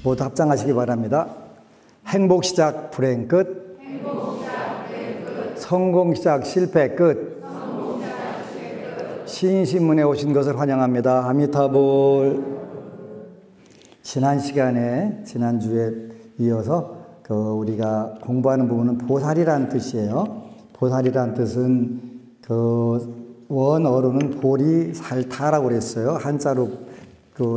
모두 합장하시기 바랍니다. 행복 시작 불행 끝. 성공 시작 실패 끝. 신인신문에 오신 것을 환영합니다. 아미타불. 지난주에 이어서 우리가 공부하는 부분은 보살이라는 뜻이에요. 보살이라는 뜻은 원어로는 보리 살타라고 그랬어요. 한자로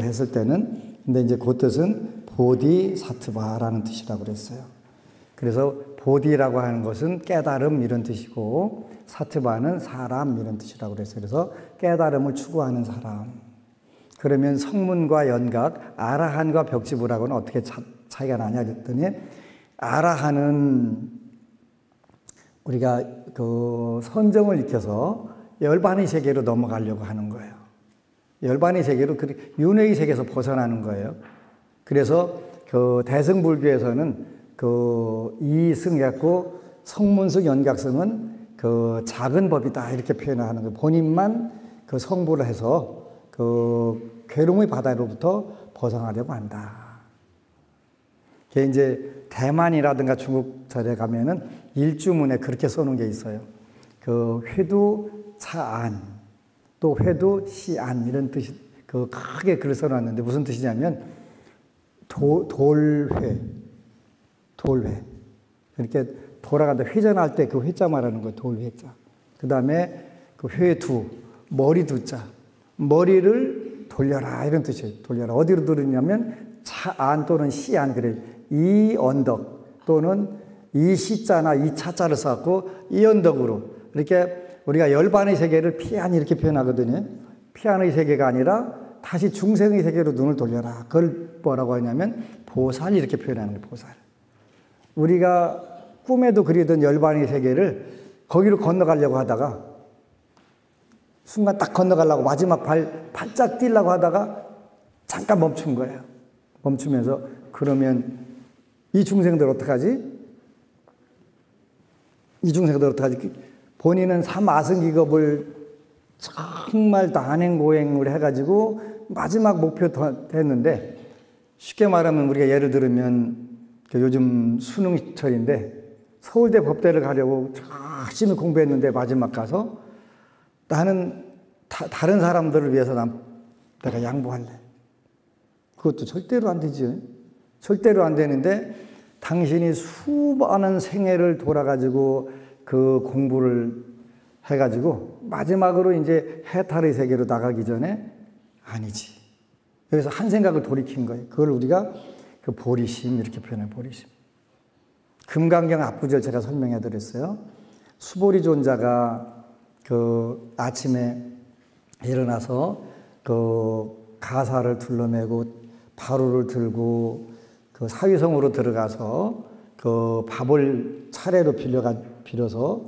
했을 때는. 근데 이제 그 뜻은 보디사트바라는 뜻이라고 그랬어요. 그래서 보디라고 하는 것은 깨달음 이런 뜻이고, 사트바는 사람 이런 뜻이라고 그랬어요. 그래서 깨달음을 추구하는 사람. 그러면 성문과 연각, 아라한과 벽지부라고는 어떻게 차이가 나냐 그랬더니, 아라한은 우리가 선정을 익혀서 열반의 세계로 넘어가려고 하는 거예요. 열반의 세계로, 윤회의 세계에서 벗어나는 거예요. 그래서 대승불교에서는 이승했고, 성문승 연각승은 작은 법이다 이렇게 표현하는 거예요. 본인만 성불을 해서 괴로움의 바다로부터 벗어나려고 한다. 그게 이제 대만이라든가 중국 절에 가면은 일주문에 그렇게 써놓은 게 있어요. 회두 차안, 또 회두 시안 이런 뜻이 크게 글을 써놨는데 무슨 뜻이냐면 돌회. 이렇게 돌아간다. 회전할 때 그 회자 말하는 거예요. 돌회자. 그 다음에 회두, 머리 두자. 머리를 돌려라 이런 뜻이에요. 돌려라. 어디로 돌리냐면 차안 또는 시안 그래요. 이 언덕 또는 이 시자나 이 차자를 써갖고 이 언덕으로 이렇게 우리가 열반의 세계를 피안이 이렇게 표현하거든요. 피안의 세계가 아니라 다시 중생의 세계로 눈을 돌려라. 그걸 뭐라고 하냐면 보살 이렇게 표현하는 거예요. 보살. 우리가 꿈에도 그리던 열반의 세계를 거기로 건너가려고 하다가 순간 딱 건너가려고 마지막 발짝 뛰려고 하다가 잠깐 멈춘 거예요. 멈추면서 그러면 이 중생들 어떡하지? 본인은 삼아승기겁을 정말 단행고행을 해가지고 마지막 목표 됐는데, 쉽게 말하면 우리가 예를 들면 요즘 수능철인데 서울대 법대를 가려고 열심히 공부했는데 마지막 가서 나는 다른 사람들을 위해서 내가 양보할래. 그것도 절대로 안 되지. 절대로 안 되는데 당신이 수많은 생애를 돌아가지고 공부를 해가지고 마지막으로 이제 해탈의 세계로 나가기 전에 아니지. 여기서 한 생각을 돌이킨 거예요. 그걸 우리가 보리심 이렇게 표현해요. 보리심. 금강경 앞구절 제가 설명해 드렸어요. 수보리 존자가 아침에 일어나서 가사를 둘러매고 바루를 들고 사위성으로 들어가서 밥을 차례로 빌어서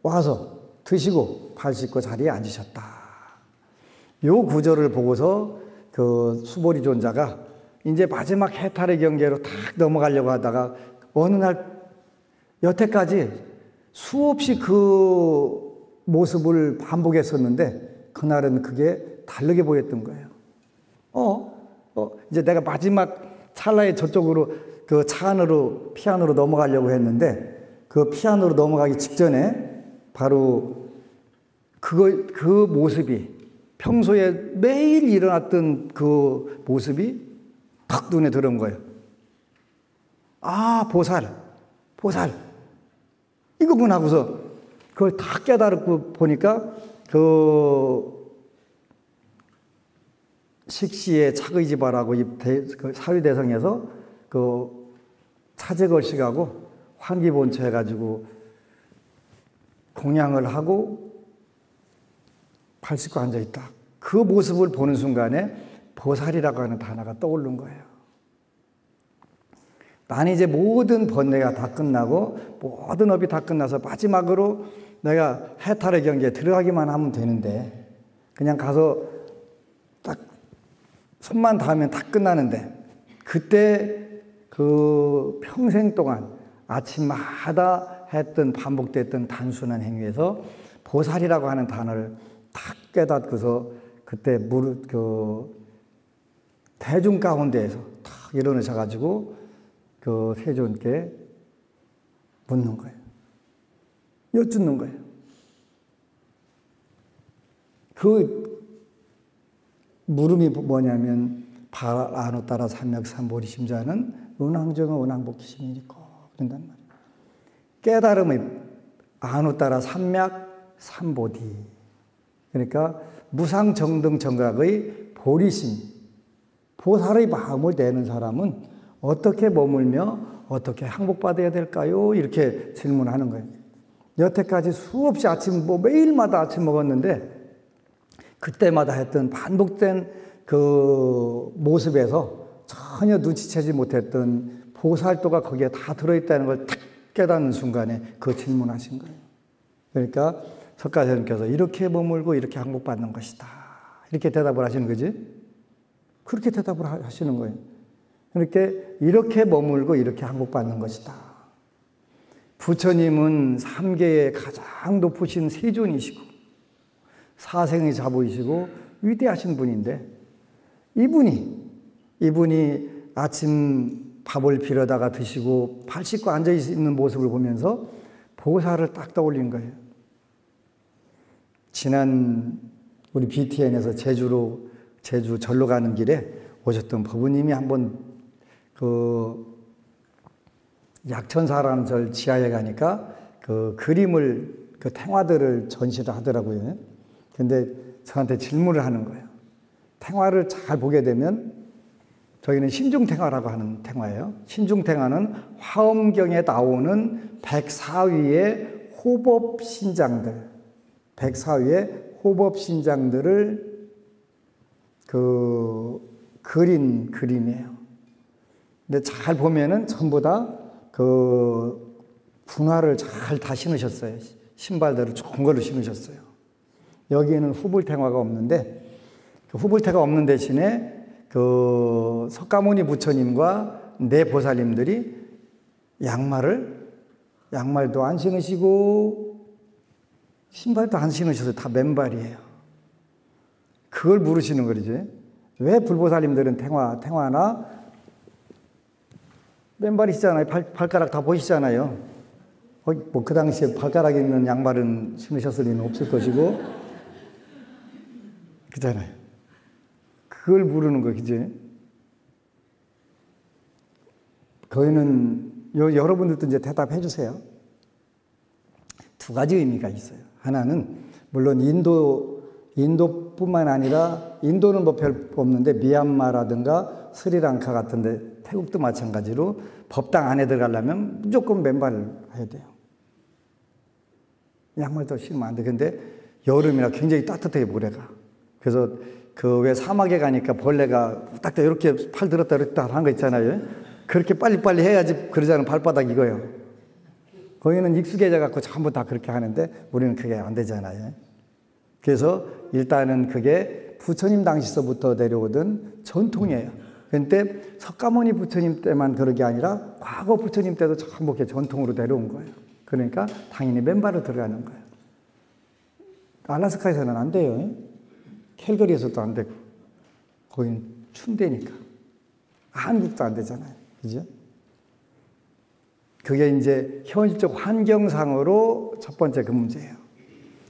와서 드시고 발 씻고 자리에 앉으셨다. 요 구절을 보고서 수보리 존자가 이제 마지막 해탈의 경계로 탁 넘어가려고 하다가 어느 날 여태까지 수없이 그 모습을 반복했었는데 그날은 그게 다르게 보였던 거예요. 이제 내가 마지막 찰나에 저쪽으로 차 안으로 피안으로 넘어가려고 했는데 그 피안으로 넘어가기 직전에 바로 그 모습이 평소에 매일 일어났던 그 모습이 탁 눈에 들어온 거예요. 아, 보살. 이거구나 하고서 그걸 다 깨달고 보니까 식시의 차의지바라고 사위대성에서 차제걸식하고 환기본처 해가지고 공양을 하고 발 씻고 앉아있다. 그 모습을 보는 순간에 보살이라고 하는 단어가 떠오른 거예요. 나는 이제 모든 번뇌가 다 끝나고 모든 업이 다 끝나서 마지막으로 내가 해탈의 경계에 들어가기만 하면 되는데 그냥 가서 딱 손만 닿으면 다 끝나는데 그때 평생 동안 아침마다 했던 반복됐던 단순한 행위에서 보살이라고 하는 단어를 딱 깨닫고서 그때 대중 가운데에서 탁 일어나셔가지고 그 세존께 묻는 거예요. 여쭙는 거예요. 그 물음이 뭐냐면 발 안오 따라 삼맥삼보리 심자는 은왕정은 은왕복기심이니까 그런단 말이에요. 깨달음의 안오 따라 삼맥삼보디, 그러니까 무상정등 정각의 보리심, 보살의 마음을 내는 사람은 어떻게 머물며 어떻게 항복받아야 될까요? 이렇게 질문하는 거예요. 여태까지 수없이 아침, 매일마다 아침 먹었는데 그때마다 했던 반복된 그 모습에서 전혀 눈치채지 못했던 보살도가 거기에 다 들어있다는 걸 탁 깨닫는 순간에 그 질문하신 거예요. 그러니까 석가선생님께서 이렇게 머물고 이렇게 항복받는 것이다, 이렇게 대답을 하시는 거지. 그렇게 대답을 하시는 거예요. 이렇게 머물고 이렇게 항복받는 것이다. 부처님은 삼계의 가장 높으신 세존이시고 사생의 자보이시고 위대하신 분인데, 이분이 아침 밥을 빌어다가 드시고 발 씻고 앉아 있는 모습을 보면서 보살을 딱 떠올린 거예요. 지난 우리 BTN에서 제주 절로 가는 길에 오셨던 법우님이 한번 그 약천사라는 절 지하에 가니까 그 그림을, 그 탱화들을 전시를 하더라고요. 근데 저한테 질문을 하는 거예요. 탱화를 잘 보게 되면 저희는 신중탱화라고 하는 탱화예요. 신중탱화는 화엄경에 나오는 104위의 호법신장들, 104위의 호법신장들을 그린 그림이에요. 근데 잘 보면은 전부 다 그 분화를 잘 다 신으셨어요. 신발들을 좋은 걸로 신으셨어요. 여기에는 후불탱화가 없는데, 그 후불탱화가 없는 대신에 그 석가모니 부처님과 네 보살님들이 양말도 안 신으시고 신발도 안 신으셔서 다 맨발이에요. 그걸 물으시는 거지. 왜 불보살님들은 탱화나 맨발이시잖아요. 발가락 다 보이시잖아요. 뭐 그 당시에 발가락 있는 양말은 신으셨을 리는 없을 것이고, 그잖아요. 그걸 물으는 거, 그지? 거기는 여러분들도 이제 대답해 주세요. 두 가지 의미가 있어요. 하나는 물론 인도뿐만 아니라, 인도는 뭐 별 없는데 미얀마라든가 스리랑카 같은데, 태국도 마찬가지로 법당 안에 들어가려면 무조건 맨발을 해야 돼요. 양말도 신으면 안 돼. 근데 여름이라 굉장히 따뜻해요, 모래가. 그래서 그 왜 사막에 가니까 벌레가 딱 이렇게 팔 들었다 이렇게 하는 거 있잖아요. 그렇게 빨리빨리 해야지 그러자는 발바닥 이거예요. 거기는 익숙해져 갖고 전부 다 그렇게 하는데 우리는 그게 안 되잖아요. 그래서 일단은 그게 부처님 당시서부터 내려오던 전통이에요. 그런데 석가모니 부처님 때만 그런 게 아니라 과거 부처님 때도 전부 이렇게 전통으로 내려온 거예요. 그러니까 당연히 맨발로 들어가는 거예요. 알라스카에서는 안 돼요. 캘거리에서도 안 되고, 거기는 춘대니까. 한국도 안 되잖아요. 그죠? 그게 이제 현실적 환경상으로 첫 번째 그 문제예요.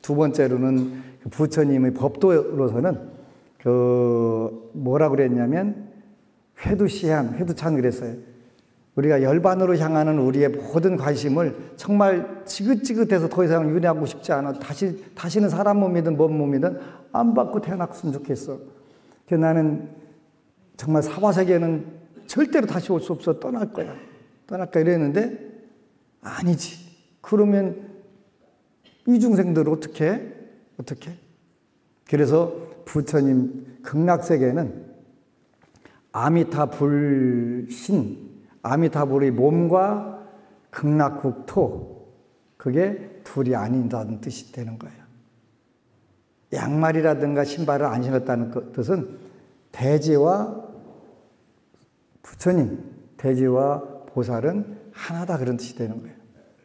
두 번째로는 부처님의 법도로서는 뭐라고 그랬냐면 회두찬 그랬어요. 우리가 열반으로 향하는 우리의 모든 관심을 정말 지긋지긋해서 더 이상 윤회하고 싶지 않아. 다시는 사람 몸이든 뭔 몸이든 안 받고 태어났으면 좋겠어. 그래서 나는 정말 사바세계는 절대로 다시 올 수 없어. 떠날 거야 이랬는데, 아니지. 그러면 이중생들 어떻게? 그래서 부처님 극락세계는 아미타불의 몸과 극락국토, 그게 둘이 아닌다는 뜻이 되는 거예요. 양말이라든가 신발을 안 신었다는 뜻은 대지와 부처님, 대지와 보살은 하나다, 그런 뜻이 되는 거예요.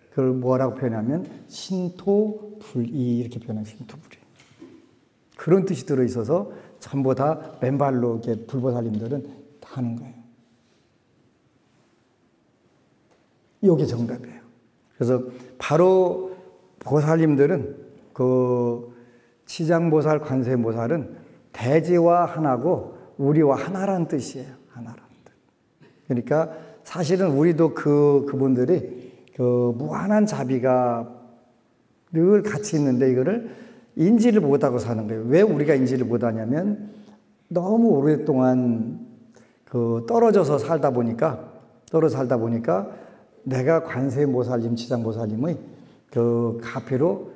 그걸 뭐라고 표현하면 신토불이, 이렇게 표현하면 신토불이. 그런 뜻이 들어있어서 전부 다 맨발로 이렇게 불보살님들은 다 하는 거예요. 이게 정답이에요. 그래서 바로 보살님들은 그 치장보살, 관세음보살은 대지와 하나고 우리와 하나라는 뜻이에요. 하나라는 뜻. 그러니까 사실은 우리도 그분들이 그 무한한 자비가 늘 같이 있는데 이거를 인지를 못하고 사는 거예요. 왜 우리가 인지를 못하냐면 너무 오랫동안 그 떨어져 살다 보니까 내가 관세음보살님, 치장보살님의 그 가피로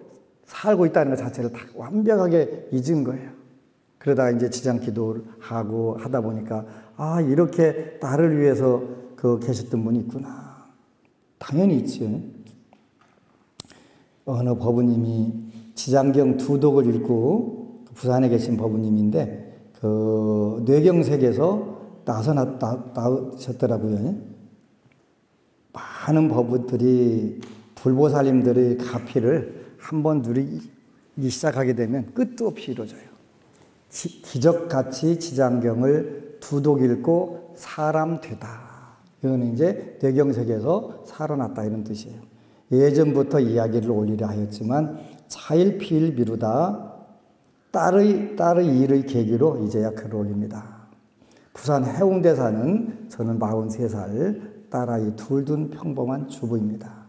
살고 있다는 것 자체를 다 완벽하게 잊은 거예요. 그러다가 이제 지장 기도를 하고 하다 보니까 아, 이렇게 나를 위해서 그 계셨던 분이 있구나. 당연히 있죠. 어느 법부님이 지장경 두독을 읽고 부산에 계신 법부님인데 그 뇌경색에서 나으셨더라고요. 많은 법부들이 불보살님들의 가피를 한번 누리기 시작하게 되면 끝도 없이 이루어져요. 기적같이 지장경을 두독 읽고 사람 되다. 이거는 이제 뇌경색에서 살아났다 이런 뜻이에요. 예전부터 이야기를 올리려 하였지만 차일피일 미루다 딸의 일의 계기로 이제야 글을 올립니다. 부산 해운대 사는 저는 43살 딸아이 둘 둔 평범한 주부입니다.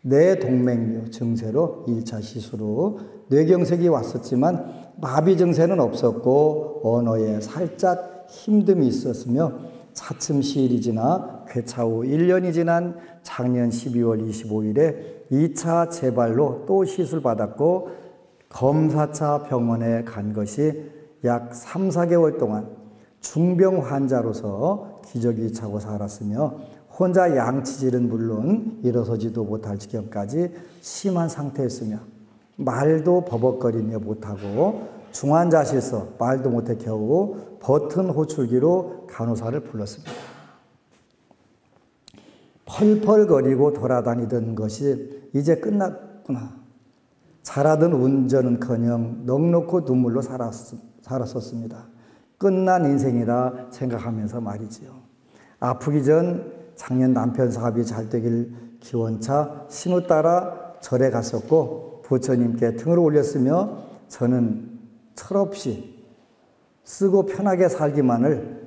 내 동맥류 증세로 1차 시술후 뇌경색이 왔었지만 마비 증세는 없었고 언어에 살짝 힘듦이 있었으며 차츰 시일이 지나 괴차 후 1년이 지난 작년 12월 25일에 2차 재발로 또 시술받았고 검사차 병원에 간 것이 약 3, 4개월 동안 중병 환자로서 기저귀 차고 살았으며 혼자 양치질은 물론 일어서지도 못할 지경까지 심한 상태였으며 말도 버벅거리며 못하고 중환자실서 말도 못해 겨우 버튼 호출기로 간호사를 불렀습니다. 펄펄거리고 돌아다니던 것이 이제 끝났구나. 잘하던 운전은커녕 넋놓고 눈물로 살았었습니다. 끝난 인생이라 생각하면서 말이지요. 아프기 전 작년 남편 사업이 잘 되길 기원차 신우 따라 절에 갔었고 부처님께 등을 올렸으며 저는 철없이 쓰고 편하게 살기만을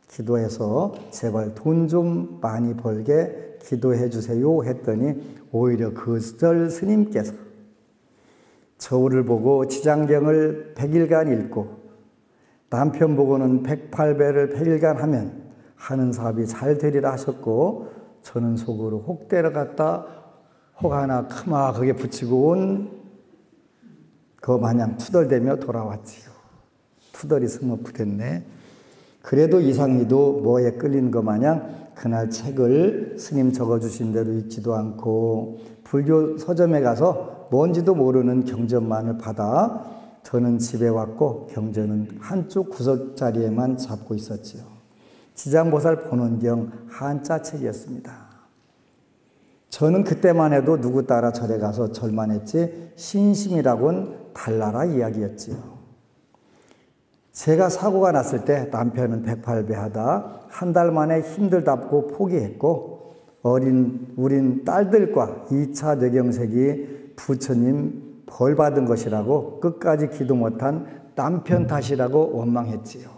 기도해서 제발 돈 좀 많이 벌게 기도해 주세요 했더니 오히려 그 절 스님께서 저울을 보고 지장경을 100일간 읽고 남편 보고는 108배를 100일간 하면 하는 사업이 잘 되리라 하셨고 저는 속으로 혹 때려갔다 혹 하나 크마하게 붙이고 온 그 마냥 투덜대며 돌아왔지요. 투덜이 스머프됐네. 그래도 이상이도 뭐에 끌리는 것 마냥 그날 책을 스님 적어주신 대로 읽지도 않고 불교 서점에 가서 뭔지도 모르는 경전만을 받아 저는 집에 왔고 경전은 한쪽 구석자리에만 잡고 있었지요. 지장보살 본원경 한자 책이었습니다. 저는 그때만 해도 누구 따라 절에 가서 절만 했지 신심이라곤 달나라 이야기였지요. 제가 사고가 났을 때 남편은 108배 하다 한 달 만에 힘들다고 포기했고 우린 딸들과 2차 뇌경색이 부처님 벌 받은 것이라고 끝까지 기도 못한 남편 탓이라고 원망했지요.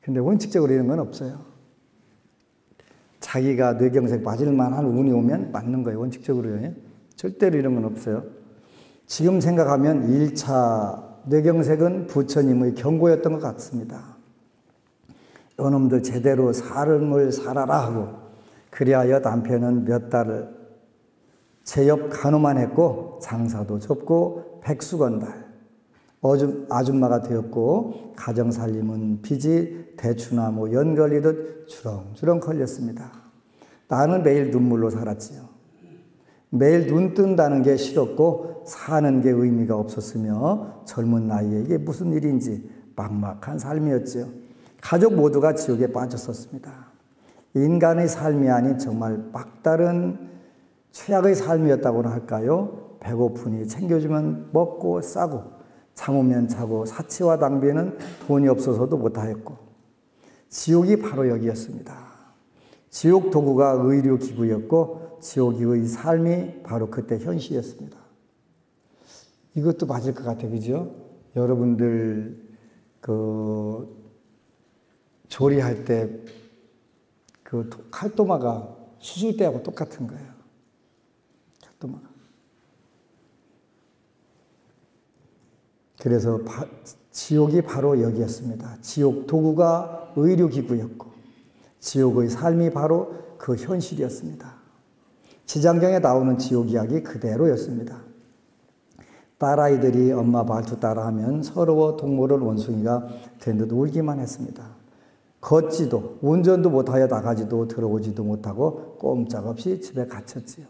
근데 원칙적으로 이런 건 없어요. 자기가 뇌경색 맞을 만한 운이 오면 맞는 거예요. 원칙적으로요. 절대로 이런 건 없어요. 지금 생각하면 1차 뇌경색은 부처님의 경고였던 것 같습니다. 요놈들 제대로 삶을 살아라 하고 그리하여 남편은 몇 달을 제 옆 간호만 했고 장사도 접고 백수건달 아줌마가 되었고 가정살림은 빚이 대추나 연 걸리듯 주렁주렁 걸렸습니다. 나는 매일 눈물로 살았지요. 매일 눈 뜬다는 게 싫었고 사는 게 의미가 없었으며 젊은 나이에 이게 무슨 일인지 막막한 삶이었지요. 가족 모두가 지옥에 빠졌었습니다. 인간의 삶이 아닌 정말 막다른 최악의 삶이었다고나 할까요? 배고프니 챙겨주면 먹고 싸고 참으면 자고 사치와 낭비는 돈이 없어서도 못하였고 지옥이 바로 여기였습니다. 지옥 도구가 의료기구였고 지옥의 삶이 바로 그때 현실이었습니다. 이것도 맞을 것 같아요. 그죠? 여러분들 조리할 때 칼도마가 수술대하고 똑같은 거예요. 칼도마가. 그래서 지옥이 바로 여기였습니다. 지옥 도구가 의료기구였고 지옥의 삶이 바로 그 현실이었습니다. 지장경에 나오는 지옥 이야기 그대로였습니다. 딸아이들이 엄마 말투 따라하면 서러워 동물원 원숭이가 된 듯 울기만 했습니다. 걷지도 운전도 못하여 나가지도 들어오지도 못하고 꼼짝없이 집에 갇혔지요.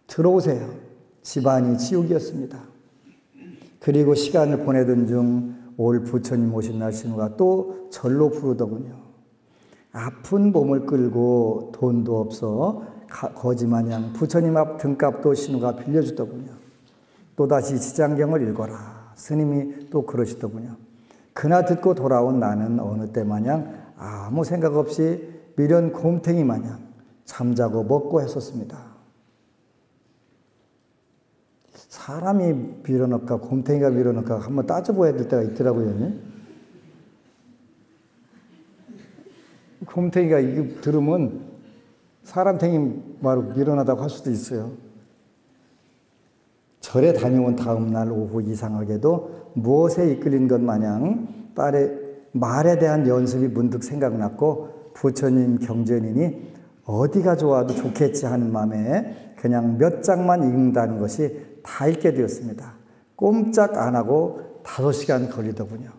들어오세요. 집안이 지옥이었습니다. 그리고 시간을 보내던 중 올 부처님 오신 날 신우가 또 절로 부르더군요. 아픈 몸을 끌고 돈도 없어 거지마냥 부처님 앞 등값도 신우가 빌려주더군요. 또다시 지장경을 읽어라. 스님이 또 그러시더군요. 그나 듣고 돌아온 나는 어느 때 마냥 아무 생각 없이 미련 곰탱이 마냥 잠자고 먹고 했었습니다. 사람이 밀어넣을까 곰탱이가 밀어넣을까 한번 따져봐야 될 때가 있더라고요. 곰탱이가 이거 들으면 사람탱이 바로 밀어넣다고 할 수도 있어요. 절에 다녀온 다음 날 오후 이상하게도 무엇에 이끌린 것 마냥 딸의 말에 대한 연습이 문득 생각났고 부처님 경전이니 어디가 좋아도 좋겠지 하는 마음에 그냥 몇 장만 읽는다는 것이 다 읽게 되었습니다. 꼼짝 안 하고 5시간 걸리더군요.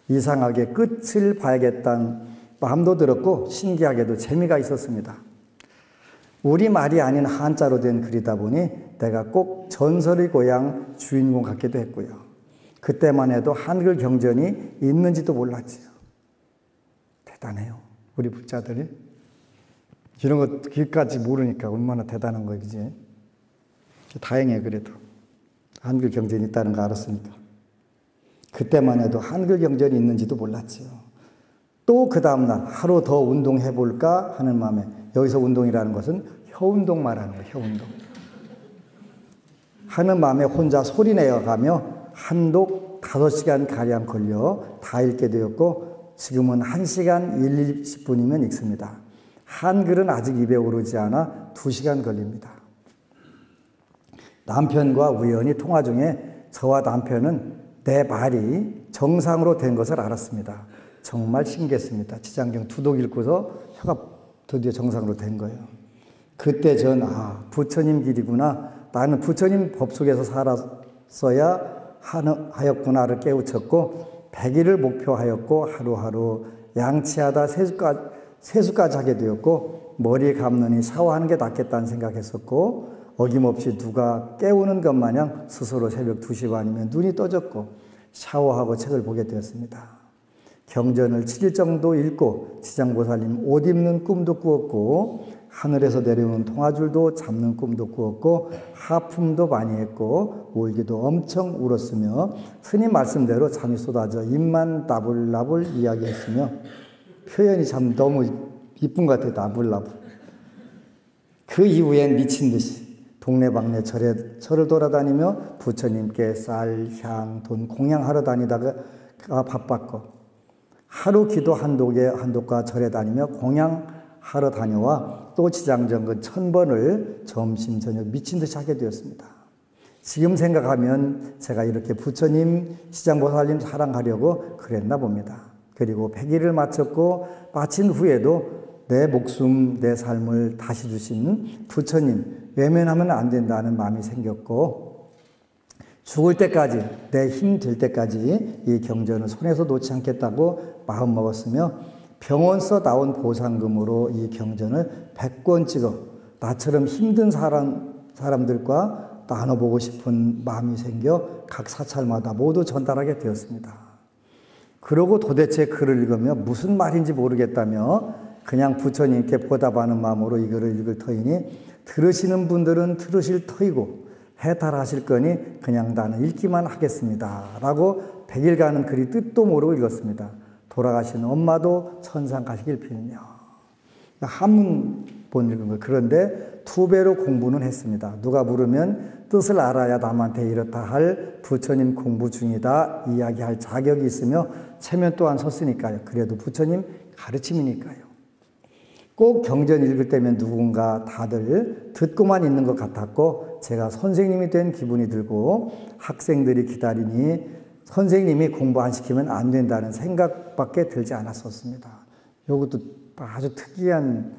이상하게 끝을 봐야겠다는 마음도 들었고 신기하게도 재미가 있었습니다. 우리말이 아닌 한자로 된 글이다 보니 내가 꼭 전설의 고향 주인공 같기도 했고요. 그때만 해도 한글 경전이 있는지도 몰랐지요. 대단해요. 우리 부자들이. 이런 것 길까지 모르니까 얼마나 대단한 거예요. 그지? 다행이에요. 그래도. 한글 경전이 있다는 거 알았으니까. 그때만 해도 한글 경전이 있는지도 몰랐지요. 또 그 다음날 하루 더 운동해볼까 하는 마음에 여기서 운동이라는 것은 혀운동 말하는 거예요. 혀운동. 하는 마음에 혼자 소리내어가며 한독 5시간가량 걸려 다 읽게 되었고 지금은 1시간 20분이면 읽습니다. 한글은 아직 입에 오르지 않아 2시간 걸립니다. 남편과 우연히 통화 중에 저와 남편은 내 말이 정상으로 된 것을 알았습니다. 정말 신기했습니다. 지장경 2독 읽고서 혀가 드디어 정상으로 된 거예요. 그때 전 부처님 길이구나. 나는 부처님 법 속에서 살았어야 하였구나를 깨우쳤고 100일을 목표하였고 하루하루 양치하다 세수까지 하게 되었고 머리 감느니 샤워하는 게 낫겠다는 생각했었고 어김없이 누가 깨우는 것 마냥 스스로 새벽 2시 반이면 눈이 떠졌고 샤워하고 책을 보게 되었습니다. 경전을 7일 정도 읽고 지장보살님 옷 입는 꿈도 꾸었고 하늘에서 내려오는 통화줄도 잡는 꿈도 꾸었고 하품도 많이 했고 울기도 엄청 울었으며 스님 말씀대로 잠이 쏟아져 입만 나불나불 이야기했으며 표현이 참 너무 이쁜 것 같아요. 나불나불. 그 이후엔 미친 듯이 동네방네 절을 돌아다니며 부처님께 쌀, 향, 돈 공양하러 다니다가 바빴고 하루 기도 한독과 절에 다니며 공양하러 다녀와 또 지장정근 1000번을 점심 저녁 미친 듯이 하게 되었습니다. 지금 생각하면 제가 이렇게 부처님 지장보살님 사랑하려고 그랬나 봅니다. 그리고 100일을 마친 후에도 내 목숨, 내 삶을 다시 주신 부처님 외면하면 안 된다는 마음이 생겼고 죽을 때까지 내 힘 될 때까지 이 경전을 손에서 놓지 않겠다고 마음먹었으며 병원서 나온 보상금으로 이 경전을 100권 찍어 나처럼 힘든 사람들과 나눠보고 싶은 마음이 생겨 각 사찰마다 모두 전달하게 되었습니다. 그러고 도대체 글을 읽으며 무슨 말인지 모르겠다며 그냥 부처님께 보답하는 마음으로 이 글을 읽을 터이니 들으시는 분들은 들으실 터이고 해탈하실 거니 그냥 나는 읽기만 하겠습니다. 라고 100일간은 글이 뜻도 모르고 읽었습니다. 돌아가신 엄마도 천상 가시길 빌며. 한문 본 읽은 거예요. 그런데 2배로 공부는 했습니다. 누가 물으면 뜻을 알아야 남한테 이렇다 할 부처님 공부 중이다 이야기할 자격이 있으며 체면 또한 섰으니까요. 그래도 부처님 가르침이니까요. 꼭 경전 읽을 때면 누군가 다들 듣고만 있는 것 같았고 제가 선생님이 된 기분이 들고 학생들이 기다리니 선생님이 공부 안 시키면 안 된다는 생각밖에 들지 않았었습니다. 이것도 아주 특이한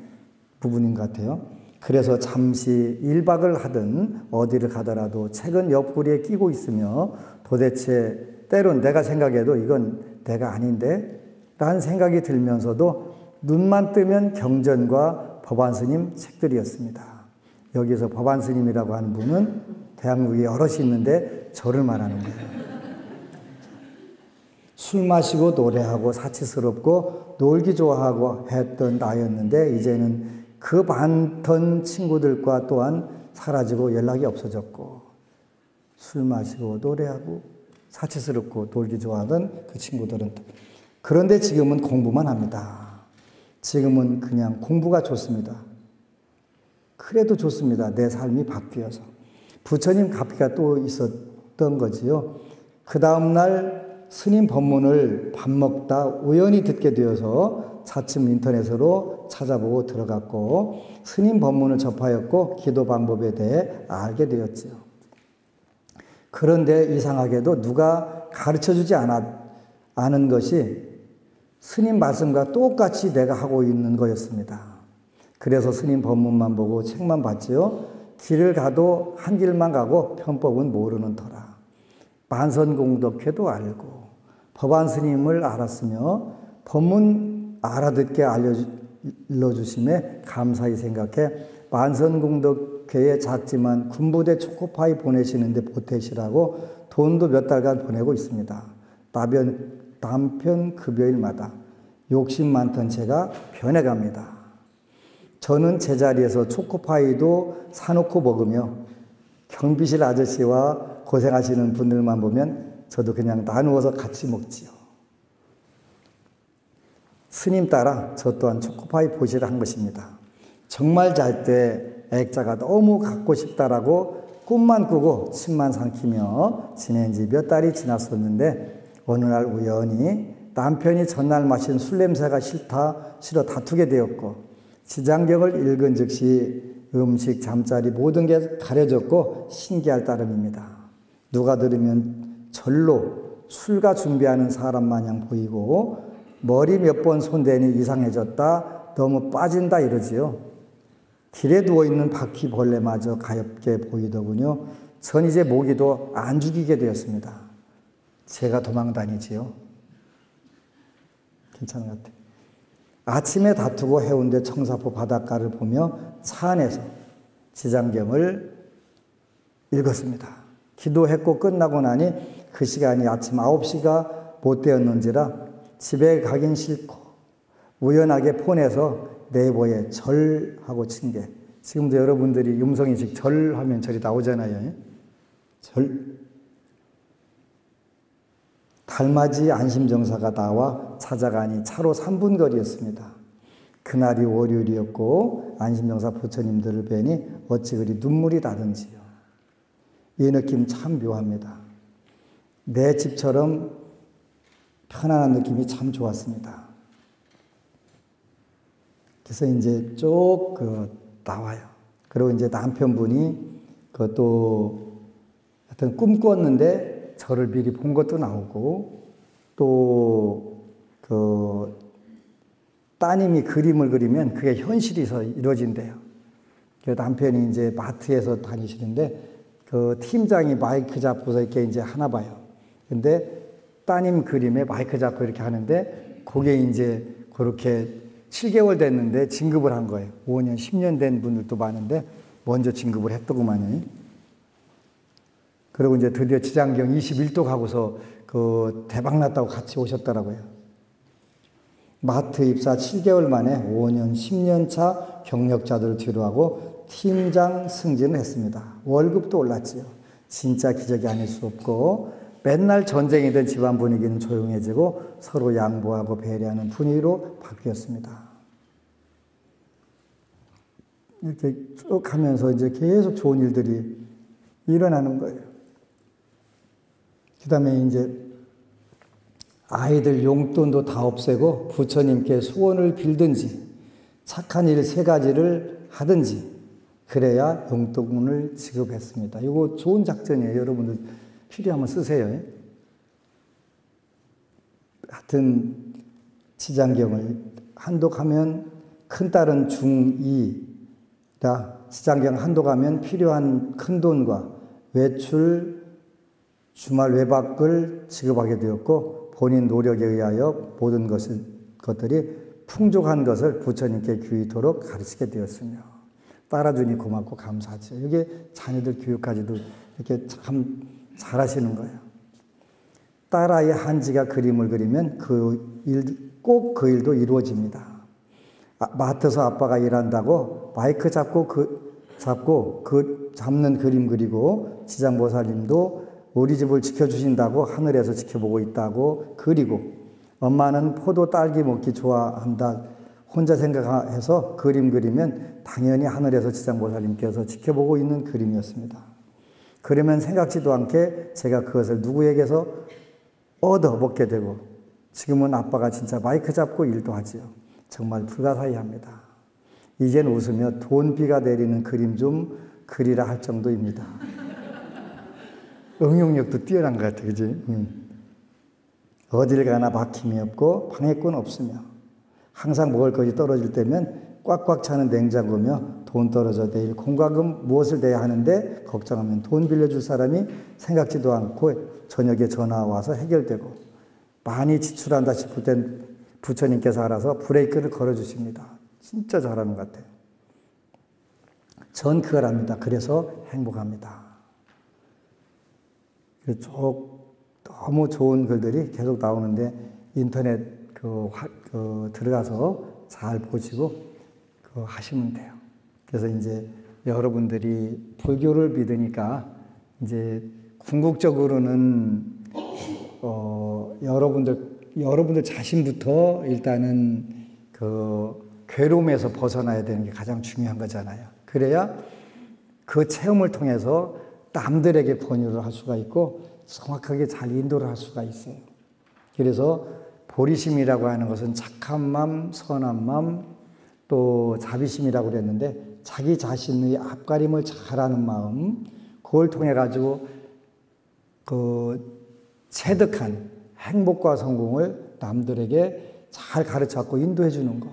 부분인 것 같아요. 그래서 잠시 1박을 하든 어디를 가더라도 책은 옆구리에 끼고 있으며 도대체 때론 내가 생각해도 이건 내가 아닌데 라는 생각이 들면서도 눈만 뜨면 경전과 법안스님 책들이었습니다. 여기서 법안스님이라고 하는 분은 대한민국에 여럿이 있는데 저를 말하는 거예요. 술 마시고 노래하고 사치스럽고 놀기 좋아하고 했던 나였는데 이제는 그 많던 친구들과 또한 사라지고 연락이 없어졌고 술 마시고 노래하고 사치스럽고 놀기 좋아하던 그 친구들은 그런데 지금은 공부만 합니다. 지금은 그냥 공부가 좋습니다. 그래도 좋습니다. 내 삶이 바뀌어서. 부처님 가피가 또 있었던 거지요. 그 다음날 스님 법문을 밥 먹다 우연히 듣게 되어서 차츰 인터넷으로 찾아보고 들어갔고 스님 법문을 접하였고 기도 방법에 대해 알게 되었지요. 그런데 이상하게도 누가 가르쳐주지 않은 것이 스님 말씀과 똑같이 내가 하고 있는 거였습니다. 그래서 스님 법문만 보고 책만 봤지요. 길을 가도 한 길만 가고 편법은 모르는 터라. 만선공덕회도 알고 법안 스님을 알았으며 법문 알아듣게 알려주심에 감사히 생각해 만선공덕회에 작지만 군부대 초코파이 보내시는데 보태시라고 돈도 몇 달간 보내고 있습니다. 남편 급여일마다 욕심 많던 제가 변해갑니다. 저는 제자리에서 초코파이도 사놓고 먹으며 경비실 아저씨와 고생하시는 분들만 보면 저도 그냥 나누어서 같이 먹지요. 스님 따라 저 또한 초코파이 보시라 한 것입니다. 정말 잘 때 액자가 너무 갖고 싶다라고 꿈만 꾸고 침만 삼키며 지낸 지 몇 달이 지났었는데 어느 날 우연히 남편이 전날 마신 술 냄새가 싫어 다투게 되었고 지장경을 읽은 즉시 음식, 잠자리 모든 게 가려졌고 신기할 따름입니다. 누가 들으면 절로 술가 준비하는 사람 마냥 보이고 머리 몇 번 손대니 이상해졌다, 너무 빠진다 이러지요. 길에 누워있는 바퀴벌레마저 가엽게 보이더군요. 전 이제 모기도 안 죽이게 되었습니다. 제가 도망다니지요. 괜찮은 것 같아요. 아침에 다투고 해운대 청사포 바닷가를 보며 차 안에서 지장경을 읽었습니다. 기도했고 끝나고 나니 그 시간이 아침 9시가 못 되었는지라 집에 가긴 싫고 우연하게 폰에서 네이버에 절하고 친 게 지금도 여러분들이 음성인식 절하면 절이 나오잖아요. 절. 달맞이 안심정사가 나와 찾아가니 차로 3분 거리였습니다. 그날이 월요일이었고 안심정사 부처님들을 뵈니 어찌 그리 눈물이 나든지요. 이 느낌 참 묘합니다. 내 집처럼 편안한 느낌이 참 좋았습니다. 그래서 이제 쭉 나와요. 그리고 이제 남편분이 그것도 하여튼 꿈꿨는데 저를 미리 본 것도 나오고 또 따님이 그림을 그리면 그게 현실이 이루어진대요. 남편이 이제 마트에서 다니시는데 그 팀장이 마이크 잡고서 이렇게 이제 하나 봐요. 근데 따님 그림에 마이크 잡고 이렇게 하는데 그게 이제 그렇게 7개월 됐는데 진급을 한 거예요. 5년, 10년 된 분들도 많은데 먼저 진급을 했더구만요. 그리고 이제 드디어 지장경 21도 가고서 그 대박 났다고 같이 오셨더라고요. 마트 입사 7개월 만에 5년, 10년 차 경력자들을 뒤로하고 팀장 승진을 했습니다. 월급도 올랐지요. 진짜 기적이 아닐 수 없고 맨날 전쟁이던 집안 분위기는 조용해지고 서로 양보하고 배려하는 분위기로 바뀌었습니다. 이렇게 쭉 하면서 이제 계속 좋은 일들이 일어나는 거예요. 그 다음에 이제 아이들 용돈도 다 없애고 부처님께 소원을 빌든지 착한 일 3가지를 하든지 그래야 용돈을 지급했습니다. 이거 좋은 작전이에요. 여러분들 필요하면 쓰세요. 하여튼 지장경을 한독하면 큰딸은 중2라 지장경 한독하면 필요한 큰돈과 외출, 주말 외박을 지급하게 되었고 본인 노력에 의하여 모든 것들이 풍족한 것을 부처님께 귀토록 가르치게 되었으며 따라주니 고맙고 감사하죠. 이게 자녀들 교육까지도 이렇게 참 잘하시는 거예요. 딸아이 한지가 그림을 그리면 꼭 그 일도 이루어집니다. 마트에서 아빠가 일한다고 마이크 잡고 잡는 그림 그리고 지장보살님도 우리 집을 지켜주신다고 하늘에서 지켜보고 있다고 그리고 엄마는 포도 딸기 먹기 좋아한다 혼자 생각해서 그림 그리면 당연히 하늘에서 지장보살님께서 지켜보고 있는 그림이었습니다. 그러면 생각지도 않게 제가 그것을 누구에게서 얻어 먹게 되고 지금은 아빠가 진짜 마이크 잡고 일도 하지요. 정말 불가사의합니다. 이젠 웃으며 돈비가 내리는 그림 좀 그리라 할 정도입니다. 응용력도 뛰어난 것 같아, 그지? 어딜 가나 막힘이 없고 방해꾼 없으며 항상 먹을 것이 떨어질 때면 꽉꽉 차는 냉장고며 돈 떨어져 내일 공과금 무엇을 내야 하는데 걱정하면 돈 빌려줄 사람이 생각지도 않고 저녁에 전화 와서 해결되고 많이 지출한다 싶을 땐 부처님께서 알아서 브레이크를 걸어주십니다. 진짜 잘하는 것 같아요. 전 그걸 합니다. 그래서 행복합니다. 너무 좋은 글들이 계속 나오는데 인터넷 들어가서 잘 보시고 하시면 돼요. 그래서 이제 여러분들이 불교를 믿으니까 이제 궁극적으로는 여러분들 자신부터 일단은 괴로움에서 벗어나야 되는 게 가장 중요한 거잖아요. 그래야 그 체험을 통해서 남들에게 권유를 할 수가 있고 정확하게 잘 인도를 할 수가 있어요. 그래서 보리심이라고 하는 것은 착한 마음, 선한 마음, 또 자비심이라고 그랬는데 자기 자신의 앞가림을 잘하는 마음, 그걸 통해 가지고 체득한 행복과 성공을 남들에게 잘 가르쳐갖고 인도해 주는 거.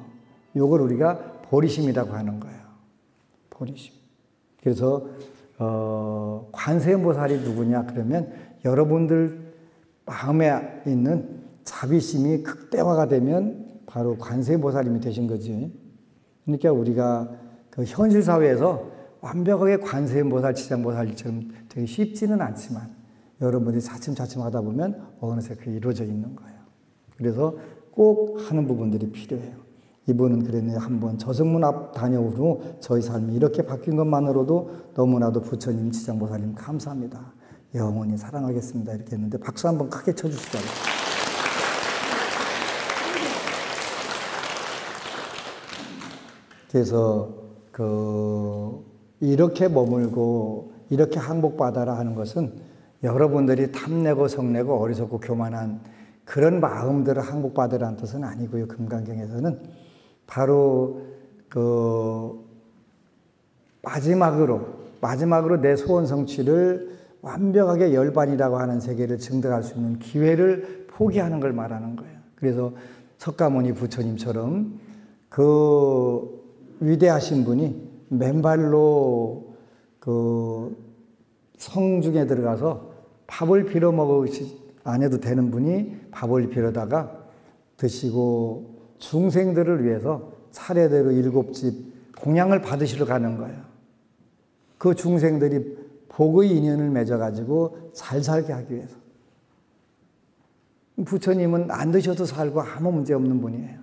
이걸 우리가 보리심이라고 하는 거예요. 보리심. 그래서 관세음보살이 누구냐 그러면 여러분들 마음에 있는 자비심이 극대화가 되면 바로 관세음보살님이 되신 거지. 그러니까 우리가 현실 사회에서 완벽하게 관세음보살, 지장보살처럼 되게 쉽지는 않지만 여러분들이 차츰차츰 하다 보면 어느새 그게 이루어져 있는 거예요. 그래서 꼭 하는 부분들이 필요해요. 이분은 그랬네요. 한번 저승문 앞 다녀온 후 저희 삶이 이렇게 바뀐 것만으로도 너무나도 부처님, 지장보살님 감사합니다. 영원히 사랑하겠습니다. 이렇게 했는데 박수 한번 크게 쳐주시죠. 그래서 이렇게 머물고 이렇게 항복받아라 하는 것은 여러분들이 탐내고 성내고 어리석고 교만한 그런 마음들을 항복받으라는 뜻은 아니고요. 금강경에서는 바로 마지막으로 내 소원 성취를 완벽하게 열반이라고 하는 세계를 증득할 수 있는 기회를 포기하는 걸 말하는 거예요. 그래서 석가모니 부처님처럼 위대하신 분이 맨발로 성중에 들어가서 밥을 빌어 먹으시 안 해도 되는 분이 밥을 빌어다가 드시고 중생들을 위해서 차례대로 7집 공양을 받으시러 가는 거예요. 그 중생들이 복의 인연을 맺어가지고 잘 살게 하기 위해서. 부처님은 안 드셔도 살고 아무 문제 없는 분이에요.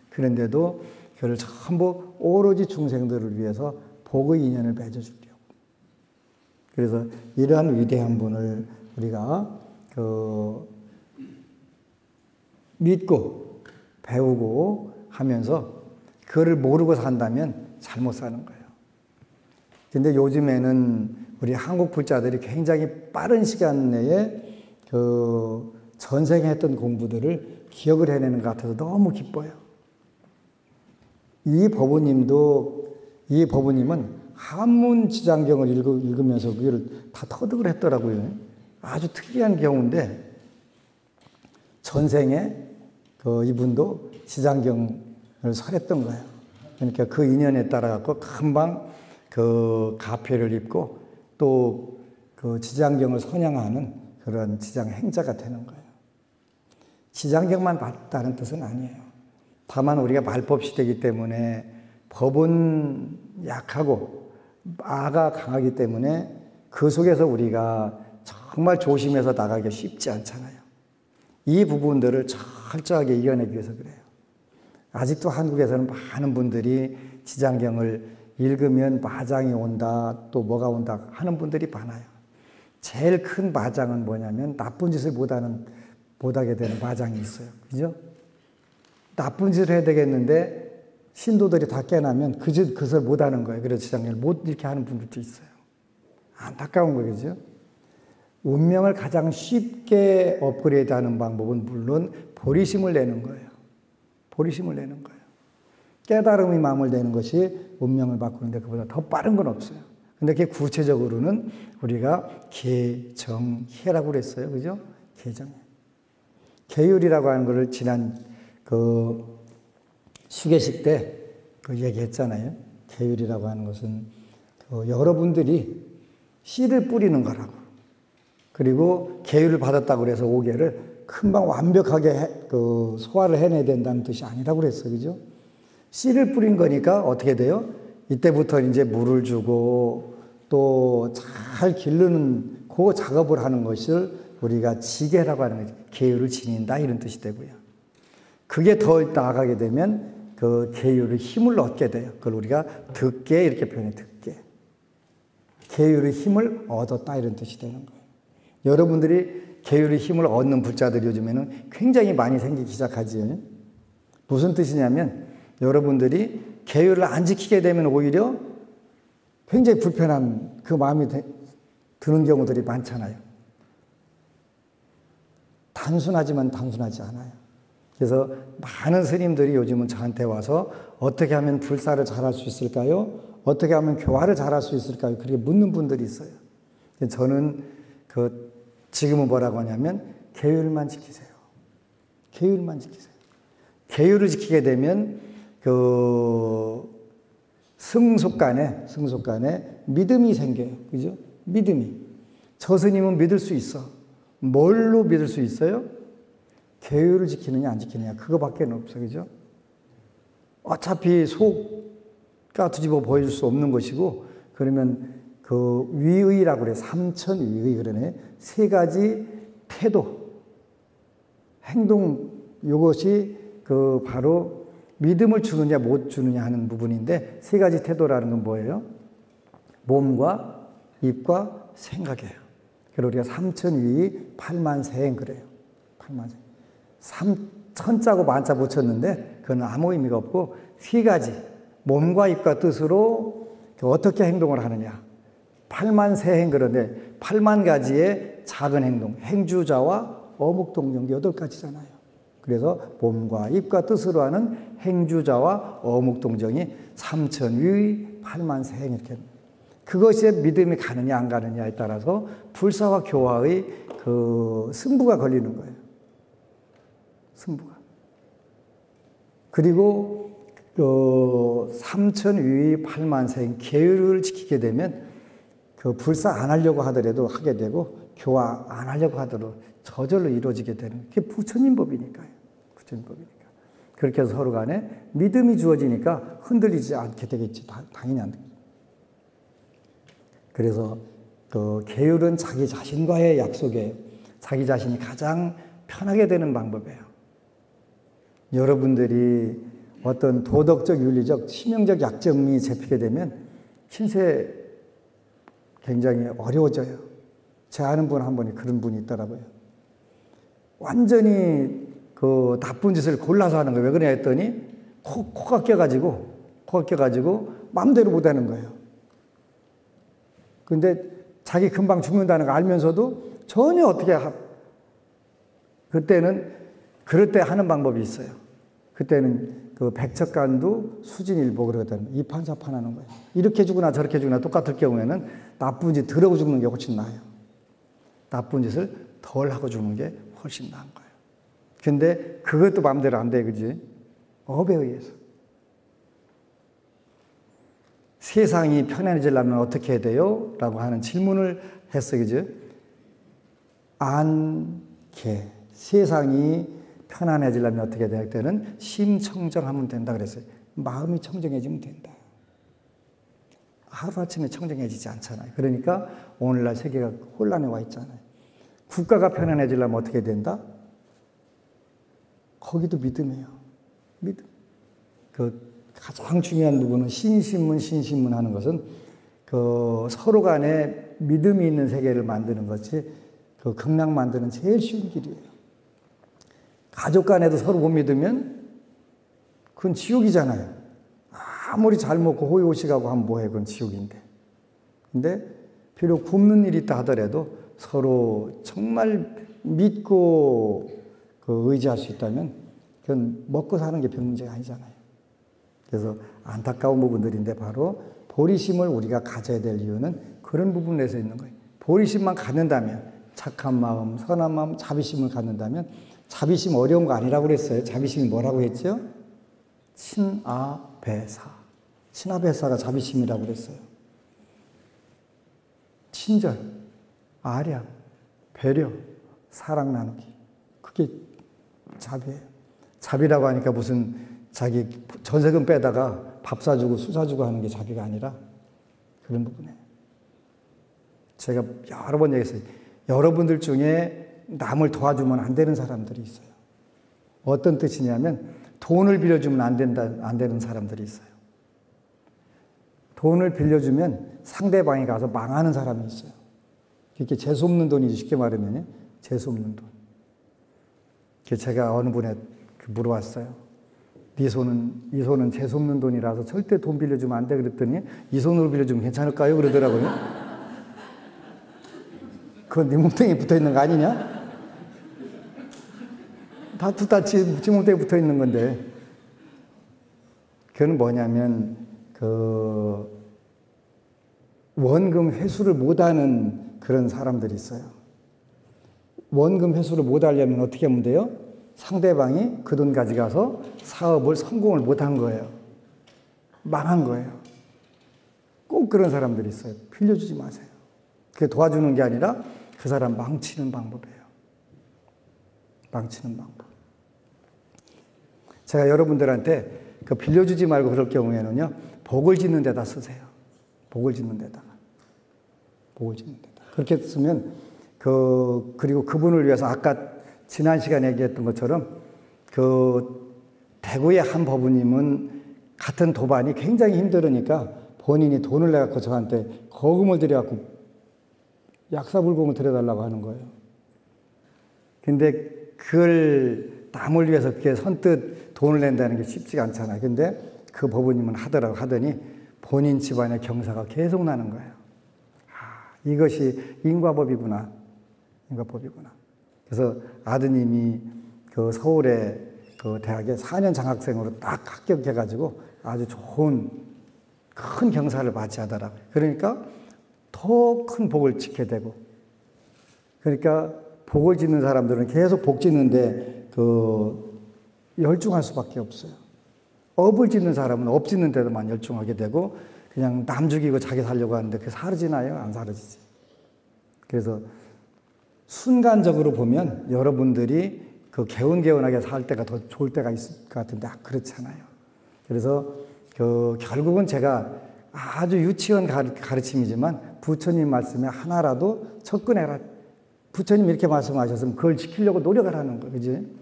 그런데도 그를 전부 오로지 중생들을 위해서 복의 인연을 맺어주려고. 그래서 이러한 위대한 분을 우리가 믿고 배우고 하면서 그거를 모르고 산다면 잘못 사는 거예요. 근데 요즘에는 우리 한국 불자들이 굉장히 빠른 시간 내에 전생에 했던 공부들을 기억을 해내는 것 같아서 너무 기뻐요. 이 법우님은 한문 지장경을 읽으면서 그걸 다 터득을 했더라고요. 아주 특이한 경우인데, 전생에 이분도 지장경을 설했던 거예요. 그러니까 그 인연에 따라서 금방 가패를 입고 또 지장경을 선양하는 그런 지장행자가 되는 거예요. 지장경만 봤다는 뜻은 아니에요. 다만 우리가 말법시대이기 때문에 법은 약하고 아가 강하기 때문에 그 속에서 우리가 정말 조심해서 나가기가 쉽지 않잖아요. 이 부분들을 철저하게 이겨내기 위해서 그래요. 아직도 한국에서는 많은 분들이 지장경을 읽으면 마장이 온다, 또 뭐가 온다 하는 분들이 많아요. 제일 큰 마장은 뭐냐면 나쁜 짓을 못하게 되는 마장이 있어요. 그죠? 나쁜 짓을 해야 되겠는데 신도들이 다 깨나면 그것을 못하는 거예요. 그래서 지장경을 못 읽게 하는 분들도 있어요. 안타까운 거죠. 운명을 가장 쉽게 업그레이드하는 방법은 물론 보리심을 내는 거예요. 보리심을 내는 거예요. 깨달음이 마음을 내는 것이 운명을 바꾸는데 그보다 더 빠른 건 없어요. 근데 그게 구체적으로는 우리가 개정해라고 그랬어요. 그죠? 개정해. 계율이라고 하는 것을 지난 수계식 때 얘기했잖아요. 계율이라고 하는 것은 여러분들이 씨를 뿌리는 거라고. 그리고 계율을 받았다고 해서 5개를 금방 완벽하게 소화를 해내야 된다는 뜻이 아니라고 그랬어요. 그죠? 씨를 뿌린 거니까 어떻게 돼요? 이때부터 이제 물을 주고 또 잘 기르는 그 작업을 하는 것을 우리가 지계라고 하는 거죠. 계율을 지닌다 이런 뜻이 되고요. 그게 더 나아가게 되면 그 계율의 힘을 얻게 돼요. 그걸 우리가 듣게 이렇게 표현해, 듣게. 계율의 힘을 얻었다 이런 뜻이 되는 거예요. 여러분들이 계율의 힘을 얻는 불자들이 요즘에는 굉장히 많이 생기기 시작하지요. 무슨 뜻이냐면 여러분들이 계율을 안 지키게 되면 오히려 굉장히 불편한 그 마음이 드는 경우들이 많잖아요. 단순하지만 단순하지 않아요. 그래서 많은 스님들이 요즘은 저한테 와서 어떻게 하면 불사를 잘할 수 있을까요? 어떻게 하면 교화를 잘할 수 있을까요? 그렇게 묻는 분들이 있어요. 저는 지금은 뭐라고 하냐면 계율만 지키세요. 계율만 지키세요. 계율을 지키게 되면 승속간에 믿음이 생겨요. 그죠? 믿음이. 저 스님은 믿을 수 있어. 뭘로 믿을 수 있어요? 계율을 지키느냐 안 지키느냐 그거밖에 없어. 그죠? 어차피 속가 뒤집어 보여줄 수 없는 것이고 그러면 위의라고 그래. 삼천위의 그러네. 3가지 태도, 행동 이것이 바로 믿음을 주느냐 못 주느냐 하는 부분인데 3가지 태도라는 건 뭐예요? 몸과 입과 생각이에요. 그래서 우리가 삼천위의 8만세행 그래요. 8만세행. 천자고 만자 붙였는데 그건 아무 의미가 없고 3가지 몸과 입과 뜻으로 어떻게 행동을 하느냐. 8만세행 그런데 8만가지의 작은 행동, 행주자와 어묵동정 8가지잖아요. 그래서 몸과 입과 뜻으로 하는 행주자와 어묵동정이 삼천위 8만세행 이렇게. 그것에 믿음이 가느냐 안 가느냐에 따라서 불사와 교화의 승부가 걸리는 거예요. 승부가. 그리고 삼천위 8만세행 계율을 지키게 되면 불사 안 하려고 하더라도 하게 되고 교화 안 하려고 하더라도 저절로 이루어지게 되는 그게 부처님 법이니까요. 부처님 법이니까. 그렇게 해서 서로 간에 믿음이 주어지니까 흔들리지 않게 되겠지. 당연히 안 되겠지. 그래서 계율은 자기 자신과의 약속이에요. 자기 자신이 가장 편하게 되는 방법이에요. 여러분들이 어떤 도덕적, 윤리적, 치명적 약점이 잡히게 되면 신세 굉장히 어려워져요. 제 아는 분 한 분이 그런 분이 있더라고요. 완전히 그 나쁜 짓을 골라서 하는 거예요. 왜 그러냐 했더니 코가 껴가지고 마음대로 못하는 거예요. 근데 자기 금방 죽는다는 거 알면서도 전혀 그때는 그럴 때 하는 방법이 있어요. 그때는 그 백척간도 수진일보 그러거든요. 이판사판하는 거예요. 이렇게 죽으나 저렇게 죽으나 똑같을 경우에는 나쁜 짓 덜 하고 죽는 게 훨씬 나아요. 나쁜 짓을 덜 하고 죽는 게 훨씬 나은 거예요. 근데 그것도 마음대로 안 돼, 그지? 업에 의해서. 세상이 편안해지려면 어떻게 해야 돼요? 라고 하는 질문을 했어요, 그지? 안개. 세상이 편안해지려면 어떻게 해야 될 때는 심청정하면 된다 그랬어요. 마음이 청정해지면 된다. 하루아침에 청정해지지 않잖아요. 그러니까 오늘날 세계가 혼란에 와 있잖아요. 국가가 편안해지려면 어떻게 된다? 거기도 믿음이에요. 믿음. 그 가장 중요한 부분은 신신문 하는 것은 그 서로 간에 믿음이 있는 세계를 만드는 것이 그 극락 만드는 제일 쉬운 길이에요. 가족 간에도 서로 못 믿으면 그건 지옥이잖아요. 아무리 잘 먹고 호의호식하고 하면 뭐해, 그건 지옥인데. 근데 비록 굶는 일이 있다 하더라도 서로 정말 믿고 그 의지할 수 있다면 그건 먹고 사는 게 별 문제가 아니잖아요. 그래서 안타까운 부분들인데 바로 보리심을 우리가 가져야 될 이유는 그런 부분에서 있는 거예요. 보리심만 갖는다면, 착한 마음, 선한 마음, 자비심을 갖는다면, 자비심 어려운 거 아니라고 그랬어요. 자비심이 뭐라고 했죠? 친아배사. 친아배사가 자비심이라고 그랬어요. 친절, 아량, 배려, 사랑 나누기. 그게 자비예요. 자비라고 하니까 무슨 자기 전세금 빼다가 밥 사주고 술 사주고 하는 게 자비가 아니라 그런 부분이에요. 제가 여러 번 얘기했어요. 여러분들 중에 남을 도와주면 안 되는 사람들이 있어요. 어떤 뜻이냐면 돈을 빌려주면 안 되는 사람들이 있어요. 돈을 빌려주면 상대방이 가서 망하는 사람이 있어요. 이렇게 재수없는 돈이지, 쉽게 말하면 재수없는 돈. 제가 어느 분에 물어봤어요. 이 손은 재수없는 돈이라서 절대 돈 빌려주면 안 돼 그랬더니 이 손으로 빌려주면 괜찮을까요? 그러더라고요. 그건 네 몸뚱이에 붙어있는 거 아니냐? 다 지 몸뚱이에 붙어있는 건데. 그건 뭐냐면 그 원금 회수를 못하는 그런 사람들이 있어요. 원금 회수를 못하려면 어떻게 하면 돼요? 상대방이 그 돈 가져가서 사업을 성공을 못한 거예요. 망한 거예요. 꼭 그런 사람들이 있어요. 빌려주지 마세요. 그게 도와주는 게 아니라 그 사람 망치는 방법이에요. 망치는 방법. 제가 여러분들한테 그 빌려주지 말고 그럴 경우에는요, 복을 짓는 데다 쓰세요. 복을 짓는 데다가. 복을 짓는 데다. 그렇게 쓰면 그리고 그분을 위해서 아까 지난 시간에 얘기했던 것처럼 그 대구의 한 법우님은 같은 도반이 굉장히 힘들으니까 본인이 돈을 내갖고 저한테 거금을 들여갖고 약사불공을 들여달라고 하는 거예요. 근데 그걸 남을 위해서 그게 선뜻 돈을 낸다는 게 쉽지가 않잖아요. 근데 그 법우님은 하더니 본인 집안의 경사가 계속 나는 거예요. 이것이 인과법이구나. 인과법이구나. 그래서 아드님이 그 서울의 그 대학에 4년 장학생으로 딱 합격해가지고 아주 좋은 큰 경사를 맞이하더라고요. 그러니까 더 큰 복을 짓게 되고, 그러니까 복을 짓는 사람들은 계속 복 짓는데 열중할 수밖에 없어요. 업을 짓는 사람은 업 짓는 데도만 열중하게 되고 그냥 남 죽이고 자기 살려고 하는데 그게 사라지나요? 안 사라지지. 그래서 순간적으로 보면 여러분들이 그 개운개운하게 살 때가 더 좋을 때가 있을 것 같은데 그렇잖아요. 그래서 결국은 제가 아주 유치원 가르침이지만 부처님 말씀에 하나라도 접근해라. 부처님 이렇게 말씀하셨으면 그걸 지키려고 노력을 하는 거예요. 그지?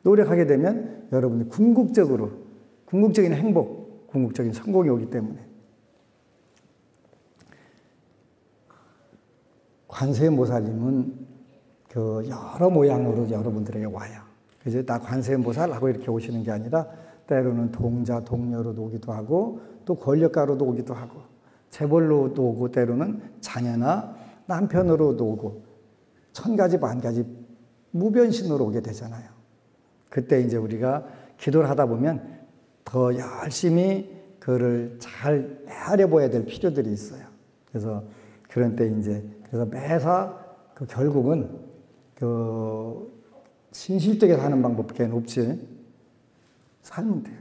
노력하게 되면 여러분이 궁극적인 행복, 궁극적인 성공이 오기 때문에. 관세음보살님은 그 여러 모양으로 여러분들에게 와요. 그래서 나 관세음보살하고 이렇게 오시는 게 아니라 때로는 동자, 동녀로도 오기도 하고 또 권력가로도 오기도 하고 재벌로도 오고 때로는 자녀나 남편으로도 오고 천 가지 만 가지 무변신으로 오게 되잖아요. 그때 이제 우리가 기도를 하다 보면 더 열심히 그를 잘 헤아려 봐야 될 필요들이 있어요. 그래서 그런 때 이제 그래서 매사 그 결국은 그 신실되게 사는 방법밖에 없지. 살면 돼요.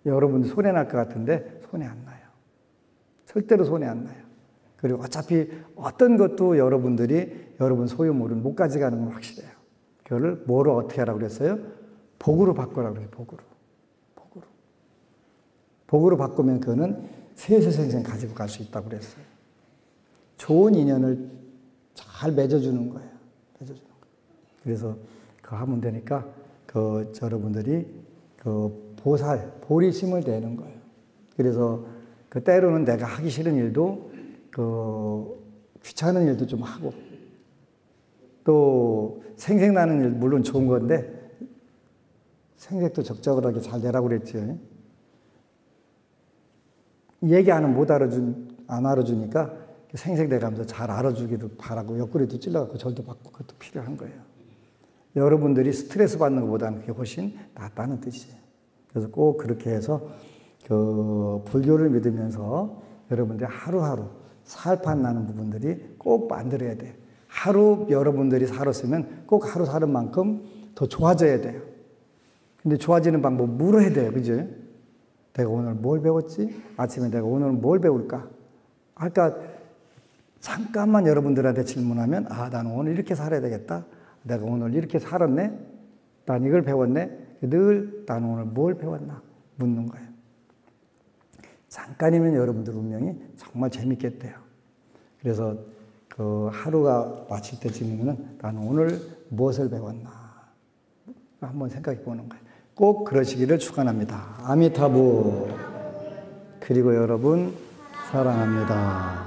여러분 손해 날 것 같은데 손해 안 나요. 절대로 손해 안 나요. 그리고 어차피 어떤 것도 여러분들이 여러분 소유물은 못 가져가는 건 확실해요. 그거를 뭐로 어떻게 하라고 그랬어요? 복으로 바꾸라고 그래요. 복으로. 복으로. 복으로 바꾸면 그거는 세세생생 가지고 갈 수 있다고 그랬어요. 좋은 인연을 잘 맺어주는 거예요. 맺어주는 거예요. 그래서 그거 하면 되니까 그 여러분들이 그 보리심을 내는 거예요. 그래서 그 때로는 내가 하기 싫은 일도 그 귀찮은 일도 좀 하고 또 생색나는 일 물론 좋은 건데 생색도 적절하게 잘 내라고 그랬죠. 얘기 안 알아주니까 생색내가면서 잘 알아주기를 바라고 옆구리도 찔러갖고 절도 받고 그것도 필요한 거예요. 여러분들이 스트레스 받는 것보다는 그게 훨씬 낫다는 뜻이에요. 그래서 꼭 그렇게 해서 그 불교를 믿으면서 여러분들이 하루하루 살판 나는 부분들이 꼭 만들어야 돼요. 하루 여러분들이 살았으면 꼭 하루 사는 만큼 더 좋아져야 돼요. 근데 좋아지는 방법 물어야 돼요. 그죠? 내가 오늘 뭘 배웠지? 아침에 내가 오늘 뭘 배울까? 아까 잠깐만 여러분들한테 질문하면 아, 나는 오늘 이렇게 살아야 되겠다. 내가 오늘 이렇게 살았네? 난 이걸 배웠네? 늘 나는 오늘 뭘 배웠나? 묻는 거예요. 잠깐이면 여러분들 운명이 정말 재밌겠대요. 그래서 그 하루가 마칠 때쯤이면 나는 오늘 무엇을 배웠나? 한번 생각해 보는 거예요. 꼭 그러시기를 축원합니다. 아미타부. 그리고 여러분 사랑합니다.